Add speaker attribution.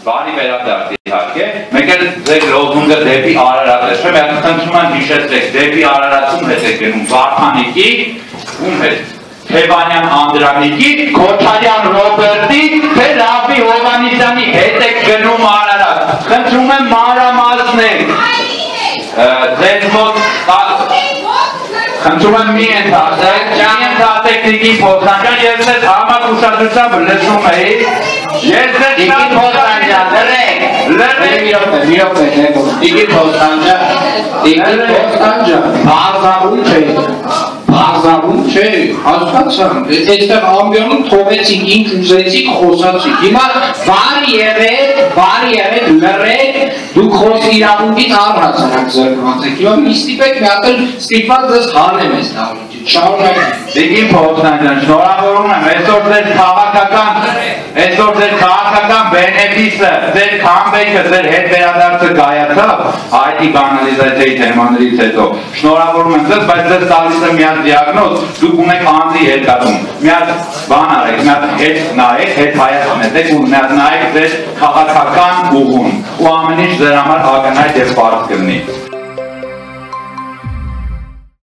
Speaker 1: Բարի վերադարձ իհարկե, մեկ էլ ձեր լոզունգը դեպի Արարատ է, չէ՞, մենք խնդրում եմ հիշեցրեք, դեպի Արարատում հետ եք գնում, Վարդանիկի, ում հետ, Թևանյան Անդրանիկի, Քոչարյան Ռոբերտի, թե Ռաֆի Հովանեսյանի հետ եք գնում Արարատ, խնդրում եմ մանրամասներ, ձեր մոտ խնդրում եմ մի ենթատեք Տիկին Փոքրանջան, ես ձեզ համակ ուշադրությամբ լսում էի, ես ձեզ Տիկին Փոքրանջան, Տիկին Փոքրանջան, բազարում չէ, հասկացան, այստեղ ամբյանում թողեցիք, ինք ուզեցիք, խոսացիք, հիմա բարի եղեք, լրեք, դուք խոս իրավունքից առհասարակ զրկված եք, հիմա մի ստիպեք, մի հատ էլ ստիպված ձեզ հանեմ ես դավիճի, շարունակեք։ Տիկին Փոքրանջան, շնորհավորում եմ, այսօր ձեր քաղաքական բենեֆիսը, ձեր քամբեյքը, ձեր հետ վերադարձը կայացավ, IT կանալիզացիայի թեմաներից հետո, շնորհավորում եմ ձեզ, բայց ձեզ տալիս եմ մի հատ դիագնոզ, դուք ունեք անձի հետատում, մի հատ բան արեք, մի հատ հետ նայեք, հետ հայացնեք ու նայեք ձեր քաղաքական ուղուն ու ամեն ինչ ձեր համար ակնհայտ եւ պարզ կլինի։